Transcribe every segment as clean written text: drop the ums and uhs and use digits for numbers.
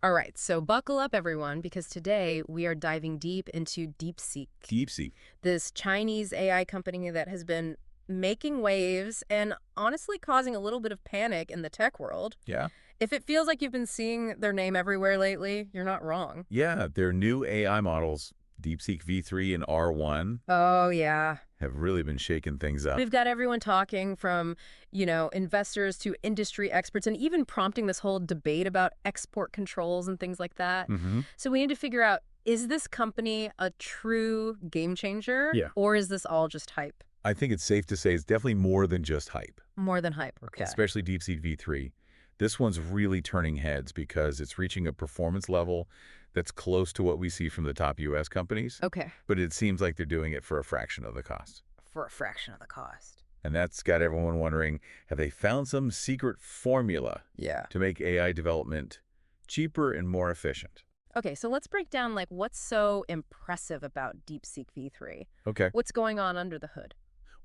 All right, so buckle up, everyone, because today we are diving deep into DeepSeek. DeepSeek. This Chinese AI company that has been making waves and honestly causing a little bit of panic in the tech world. Yeah. If it feels like you've been seeing their name everywhere lately, you're not wrong. Yeah, their new AI models, DeepSeek V3 and R1, Oh, yeah. have really been shaking things up. We've got everyone talking from, investors to industry experts and even prompting this whole debate about export controls and things like that. Mm-hmm. So we need to figure out, is this company a true game changer? Yeah. Or is this all just hype? I think it's safe to say it's definitely more than just hype, More than hype, okay. especially DeepSeek V3. This one's really turning heads because it's reaching a performance level that's close to what we see from the top U.S. companies. Okay. But it seems like they're doing it for a fraction of the cost. For a fraction of the cost. And that's got everyone wondering, have they found some secret formula Yeah. to make AI development cheaper and more efficient? Okay, so let's break down, what's so impressive about DeepSeek V3? Okay. What's going on under the hood?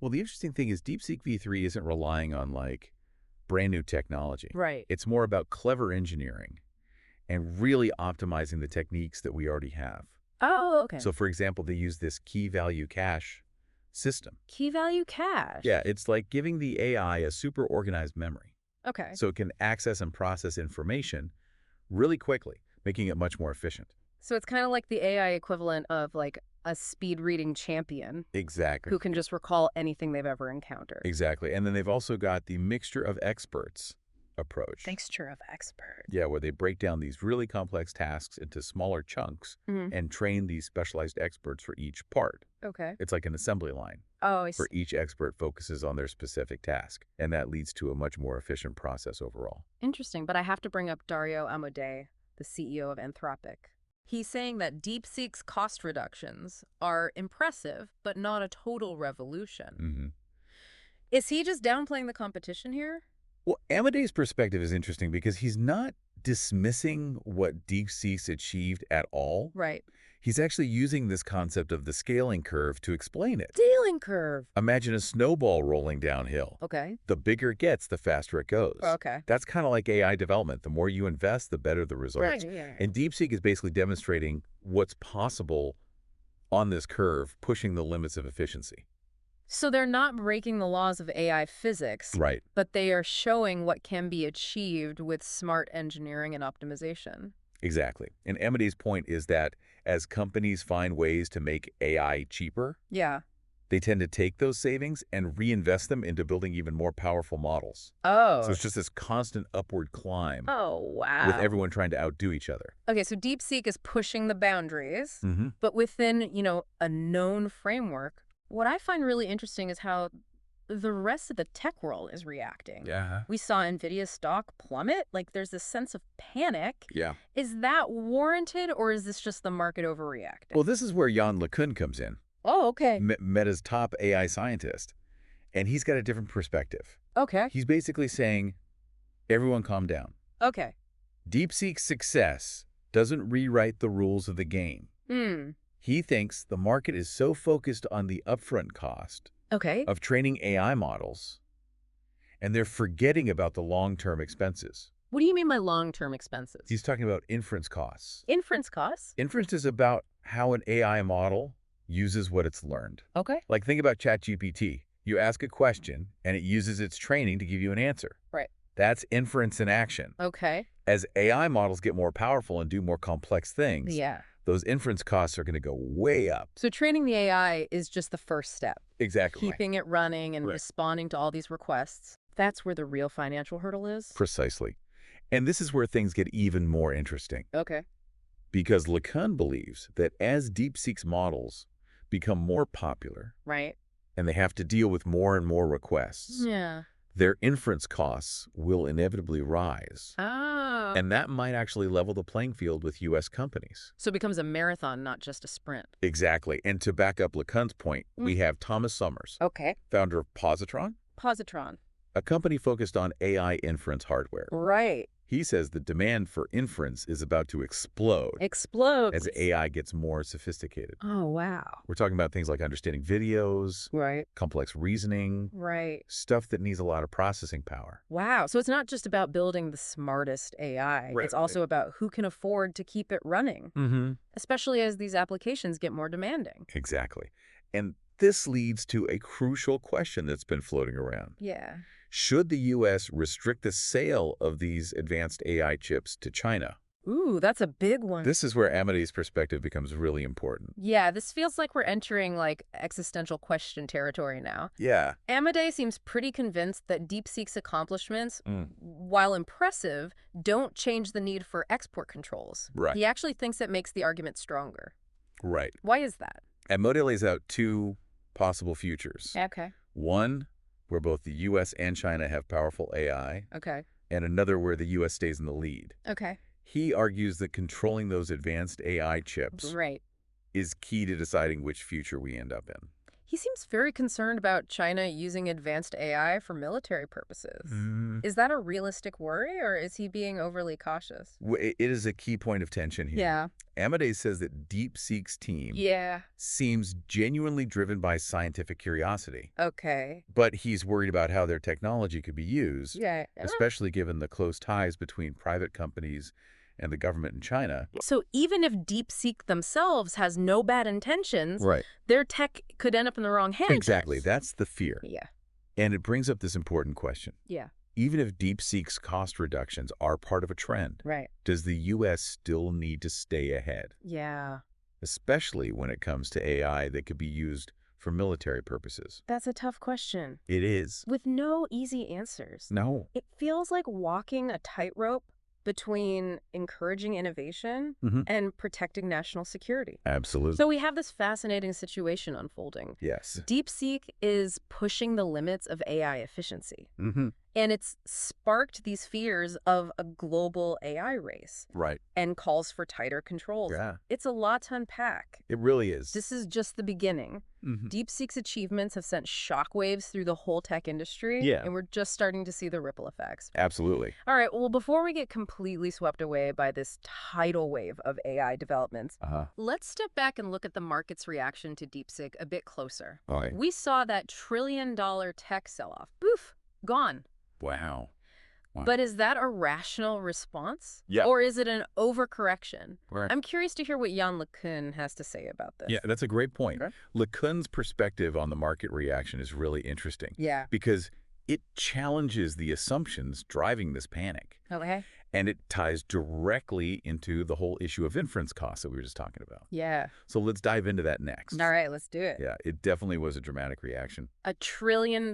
Well, the interesting thing is DeepSeek V3 isn't relying on, brand new technology. Right. It's more about clever engineering and really optimizing the techniques that we already have. Oh, okay. So, for example, they use this key value cache system. Key value cache. Yeah, it's like giving the AI a super organized memory. Okay. So it can access and process information really quickly, making it much more efficient. So it's kind of like the AI equivalent of a speed reading champion Exactly. who can just recall anything they've ever encountered. Exactly. And then they've also got the mixture of experts approach. Mixture of experts. Yeah, where they break down these really complex tasks into smaller chunks and train these specialized experts for each part. Okay. It's like an assembly line Oh, I where see. each expert focuses on their specific task, and that leads to a much more efficient process overall. Interesting, but I have to bring up Dario Amodei, the CEO of Anthropic. He's saying that DeepSeek's cost reductions are impressive, but not a total revolution. Mm-hmm. Is he just downplaying the competition here? Well, Amadei's perspective is interesting because he's not dismissing what DeepSeek's achieved at all. Right. He's actually using this concept of the scaling curve to explain it. Scaling curve. Imagine a snowball rolling downhill. Okay. The bigger it gets, the faster it goes. Okay. That's kind of like AI development. The more you invest, the better the results. Right. Yeah. And DeepSeek is basically demonstrating what's possible on this curve, pushing the limits of efficiency. So they're not breaking the laws of AI physics, Right. but they are showing what can be achieved with smart engineering and optimization. Exactly. And Amadei's point is that as companies find ways to make AI cheaper, Yeah. they tend to take those savings and reinvest them into building even more powerful models. Oh. So it's just this constant upward climb Oh, wow. with everyone trying to outdo each other. Okay, so DeepSeek is pushing the boundaries, Mm-hmm. but within, a known framework. What I find really interesting is how the rest of the tech world is reacting. Yeah. We saw NVIDIA's stock plummet. There's this sense of panic. Yeah. Is that warranted, or is this just the market overreacting? Well, this is where Yann LeCun comes in, Oh, okay. Meta's top AI scientist, and he's got a different perspective. Okay. He's basically saying, everyone calm down. Okay. DeepSeek's success doesn't rewrite the rules of the game. He thinks the market is so focused on the upfront cost Okay. of training AI models, and they're forgetting about the long-term expenses. What do you mean by long-term expenses? He's talking about inference costs. Inference costs? Inference is about how an AI model uses what it's learned. Okay. Think about ChatGPT. You ask a question, and it uses its training to give you an answer. Right. That's inference in action. Okay. As AI models get more powerful and do more complex things, Yeah. those inference costs are going to go way up. So training the AI is just the first step. Exactly. Keeping it running and Right. responding to all these requests. That's where the real financial hurdle is? Precisely. And this is where things get even more interesting. Okay. Because LeCun believes that as DeepSeek's models become more popular Right. and they have to deal with more and more requests, Yeah. their inference costs will inevitably rise. Oh. And that might actually level the playing field with U.S. companies. So it becomes a marathon, not just a sprint. Exactly. And to back up LeCun's point, we have Thomas Summers, Okay. founder of Positron, Positron. a company focused on AI inference hardware. Right. He says the demand for inference is about to explode Explodes. as AI gets more sophisticated. Oh, wow. We're talking about things like understanding videos, Right. complex reasoning, Right. stuff that needs a lot of processing power. Wow. So it's not just about building the smartest AI. Right, It's also right. about who can afford to keep it running, Mm-hmm. especially as these applications get more demanding. Exactly. And this leads to a crucial question that's been floating around. Yeah. Should the U.S. restrict the sale of these advanced AI chips to China? Ooh, that's a big one. This is where Amadee's perspective becomes really important. Yeah, this feels like we're entering like existential question territory now. Yeah. Amadei seems pretty convinced that DeepSeek's accomplishments, Mm. while impressive, don't change the need for export controls. Right. He actually thinks it makes the argument stronger. Right. Why is that? Amode lays out two possible futures. Okay. One, where both the U.S. and China have powerful AI, Okay. and another where the U.S. stays in the lead. Okay. He argues that controlling those advanced AI chips Right. is key to deciding which future we end up in. He seems very concerned about China using advanced AI for military purposes. Is that a realistic worry, or is he being overly cautious? It is a key point of tension here. Yeah. Amade says that DeepSeek's team Yeah. seems genuinely driven by scientific curiosity, Okay. but he's worried about how their technology could be used, Yeah. especially given the close ties between private companies and the government in China. So even if DeepSeek themselves has no bad intentions, Right. their tech could end up in the wrong hands. Exactly. That's the fear. Yeah. And it brings up this important question. Yeah. Even if DeepSeek's cost reductions are part of a trend, Right. does the U.S. still need to stay ahead, Yeah. especially when it comes to AI that could be used for military purposes? That's a tough question. It is. With no easy answers. No. It feels like walking a tightrope between encouraging innovation and protecting national security. Absolutely. So we have this fascinating situation unfolding. Yes. DeepSeek is pushing the limits of AI efficiency. Mm-hmm. And it's sparked these fears of a global AI race Right. and calls for tighter controls. Yeah. It's a lot to unpack. It really is. This is just the beginning. Mm-hmm. DeepSeek's achievements have sent shockwaves through the whole tech industry, Yeah. and we're just starting to see the ripple effects. Absolutely. All right, well, before we get completely swept away by this tidal wave of AI developments, let's step back and look at the market's reaction to DeepSeek a bit closer. All right. We saw that trillion-dollar tech sell-off. Boof, gone. Wow. But is that a rational response? Yeah. Or is it an overcorrection? Right. I'm curious to hear what Yann LeCun has to say about this. Yeah, that's a great point. Okay. LeCun's perspective on the market reaction is really interesting. Yeah. Because it challenges the assumptions driving this panic. Okay. And it ties directly into the whole issue of inference costs that we were just talking about. Yeah. So let's dive into that next. All right, let's do it. Yeah, it definitely was a dramatic reaction. $1 trillion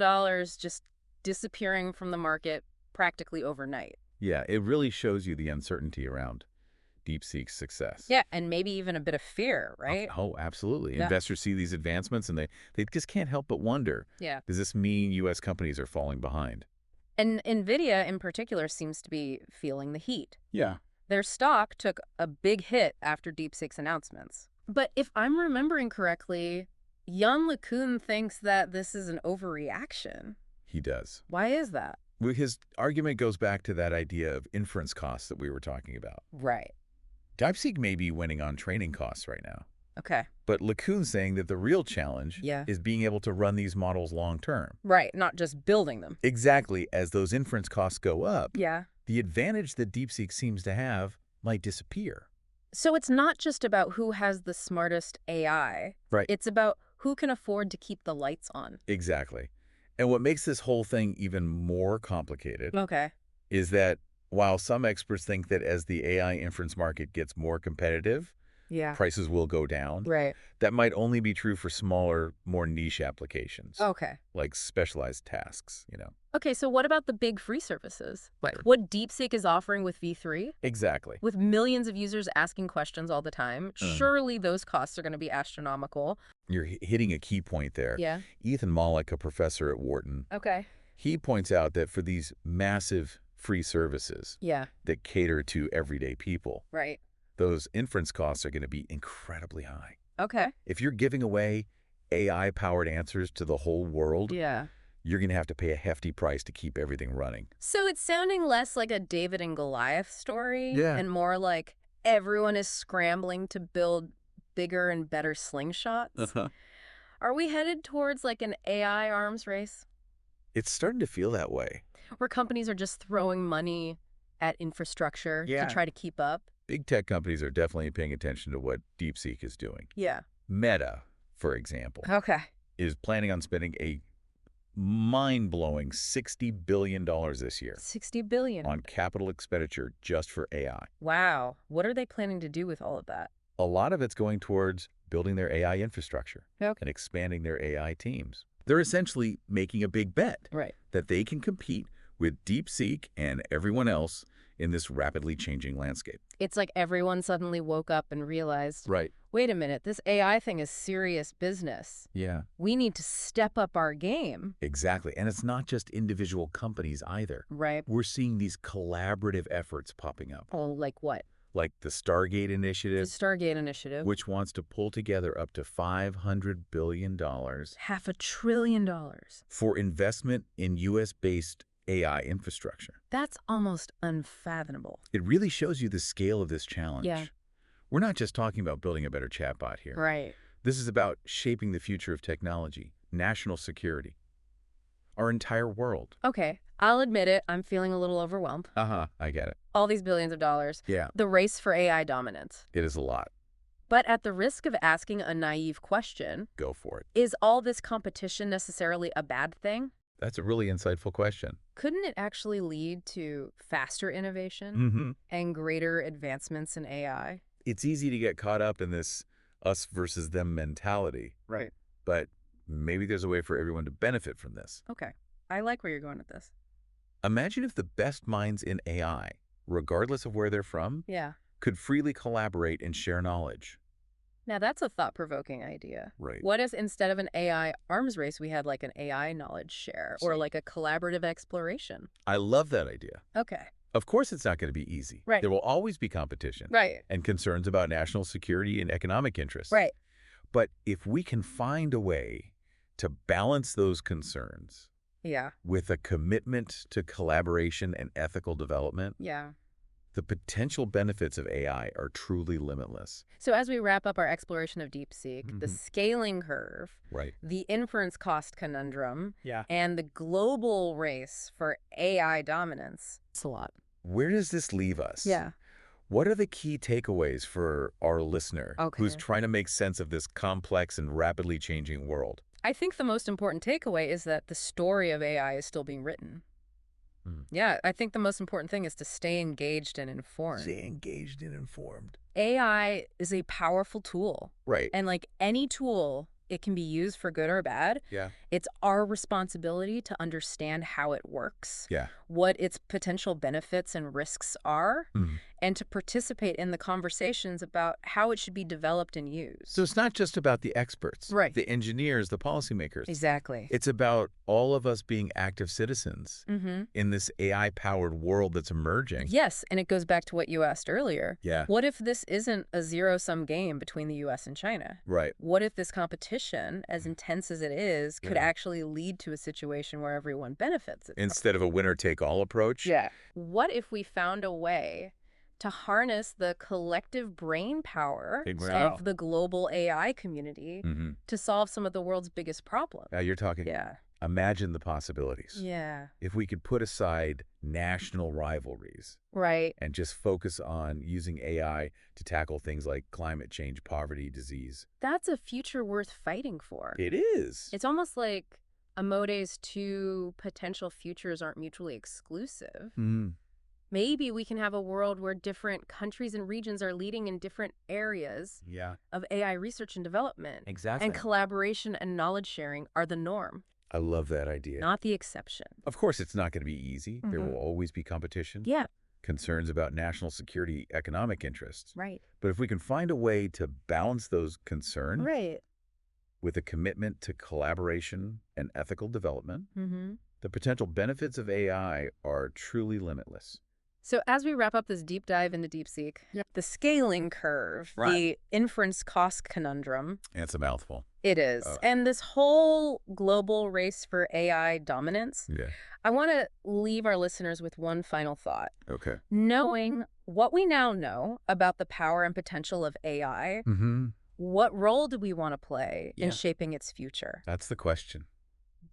just disappearing from the market practically overnight. Yeah, it really shows you the uncertainty around DeepSeek's success. Yeah, and maybe even a bit of fear, right? Oh, absolutely. Yeah. Investors see these advancements and they just can't help but wonder, Yeah. does this mean U.S. companies are falling behind? And NVIDIA in particular seems to be feeling the heat. Yeah. Their stock took a big hit after DeepSeek's announcements. But if I'm remembering correctly, Yann LeCun thinks that this is an overreaction. He does. Why is that? Well, his argument goes back to that idea of inference costs that we were talking about. Right. DeepSeek may be winning on training costs right now, Okay. but LeCun's saying that the real challenge Yeah. is being able to run these models long term. Right, not just building them. Exactly. As those inference costs go up, Yeah. the advantage that DeepSeek seems to have might disappear. So it's not just about who has the smartest AI. Right. It's about who can afford to keep the lights on. Exactly. And what makes this whole thing even more complicated Okay. is that while some experts think that as the AI inference market gets more competitive, Yeah. prices will go down, Right. that might only be true for smaller, more niche applications, Okay. like specialized tasks, Okay, so what about the big free services? Right. What DeepSeek is offering with V3? Exactly. With millions of users asking questions all the time, surely those costs are going to be astronomical. You're hitting a key point there. Yeah. Ethan Mollick, a professor at Wharton, Okay. he points out that for these massive free services Yeah. that cater to everyday people, Right. those inference costs are going to be incredibly high. Okay. If you're giving away AI-powered answers to the whole world, Yeah. you're going to have to pay a hefty price to keep everything running. So it's sounding less like a David and Goliath story Yeah. and more like everyone is scrambling to build bigger and better slingshots. Are we headed towards like an AI arms race It's starting to feel that way. where companies are just throwing money at infrastructure Yeah. to try to keep up? Big tech companies are definitely paying attention to what DeepSeek is doing. Yeah. Meta, for example, Okay. is planning on spending a mind-blowing $60 billion this year 60 billion. on capital expenditure just for AI. Wow. What are they planning to do with all of that? A lot of it's going towards building their AI infrastructure Okay. and expanding their AI teams. They're essentially making a big bet Right. that they can compete with DeepSeek and everyone else in this rapidly changing landscape. It's like everyone suddenly woke up and realized, Right. wait a minute, this AI thing is serious business. Yeah. We need to step up our game. Exactly. And it's not just individual companies either. Right. We're seeing these collaborative efforts popping up, Oh, like what? like the Stargate The Initiative, Stargate Initiative. which wants to pull together up to $500 billion $500 billion. for investment in U.S.-based AI infrastructure. That's almost unfathomable. It really shows you the scale of this challenge. Yeah. We're not just talking about building a better chatbot here. Right. This is about shaping the future of technology, national security, our entire world. Okay, I'll admit it, I'm feeling a little overwhelmed. I get it. All these billions of dollars. Yeah, The race for AI dominance. it is a lot. But at the risk of asking a naive question, Go for it. is all this competition necessarily a bad thing? That's a really insightful question. Couldn't it actually lead to faster innovation and greater advancements in AI? It's easy to get caught up in this us versus them mentality, Right. but maybe there's a way for everyone to benefit from this. Okay, I like where you're going with this. Imagine if the best minds in AI, regardless of where they're from, Yeah. could freely collaborate and share knowledge. Now that's a thought-provoking idea. Right. What if instead of an AI arms race, we had like an AI knowledge share or like a collaborative exploration? I love that idea. Okay. Of course, it's not going to be easy. Right. There will always be competition Right. and concerns about national security and economic interests. Right. But if we can find a way to balance those concerns Yeah. with a commitment to collaboration and ethical development, Yeah. the potential benefits of AI are truly limitless. So as we wrap up our exploration of DeepSeek, the scaling curve, Right. the inference cost conundrum, Yeah. and the global race for AI dominance, it's a lot. Where does this leave us? What are the key takeaways for our listener who's trying to make sense of this complex and rapidly changing world? I think the most important takeaway is that the story of AI is still being written. Yeah, I think the most important thing is to stay engaged and informed. Stay engaged and informed. AI is a powerful tool. Right. And like any tool, it can be used for good or bad. Yeah. It's our responsibility to understand how it works, Yeah. what its potential benefits and risks are, and to participate in the conversations about how it should be developed and used. So it's not just about the experts, Right. the engineers, the policymakers. Exactly. It's about all of us being active citizens in this AI-powered world that's emerging. Yes, and it goes back to what you asked earlier. Yeah. What if this isn't a zero-sum game between the U.S. and China? Right. What if this competition, as intense as it is, could actually lead to a situation where everyone benefits? Instead of a winner-take-all approach? Yeah. What if we found a way to harness the collective brain power of the global AI community to solve some of the world's biggest problems? You're talking. Yeah. Imagine the possibilities. Yeah. If we could put aside national rivalries Right. and just focus on using AI to tackle things like climate change, poverty, disease. That's a future worth fighting for. It is. It's almost like Amode's two potential futures aren't mutually exclusive. Maybe we can have a world where different countries and regions are leading in different areas of AI research and development. Exactly. And collaboration and knowledge sharing are the norm, I love that idea. not the exception. Of course, it's not going to be easy. There will always be competition. Yeah, Concerns about national security, economic interests. right. But if we can find a way to balance those concerns Right. with a commitment to collaboration and ethical development, Mm-hmm. the potential benefits of AI are truly limitless. So as we wrap up this deep dive into DeepSeek, the scaling curve, the inference cost conundrum. It's a mouthful. It is. And this whole global race for AI dominance. Yeah. I want to leave our listeners with one final thought. Okay. Knowing what we now know about the power and potential of AI, what role do we want to play in shaping its future? That's the question.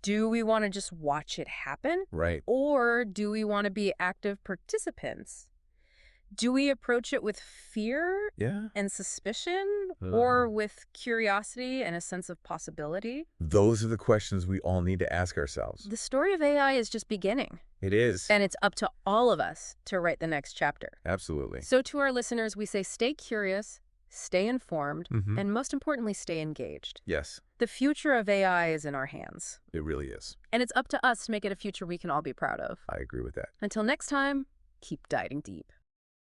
Do we want to just watch it happen? Right. Or do we want to be active participants? Do we approach it with fear and suspicion or with curiosity and a sense of possibility? Those are the questions we all need to ask ourselves. The story of AI is just beginning. It is. And it's up to all of us to write the next chapter. Absolutely. So to our listeners, we say stay curious, stay informed, and most importantly, stay engaged. Yes. The future of AI is in our hands. It really is. And it's up to us to make it a future we can all be proud of. I agree with that. Until next time, keep diving deep.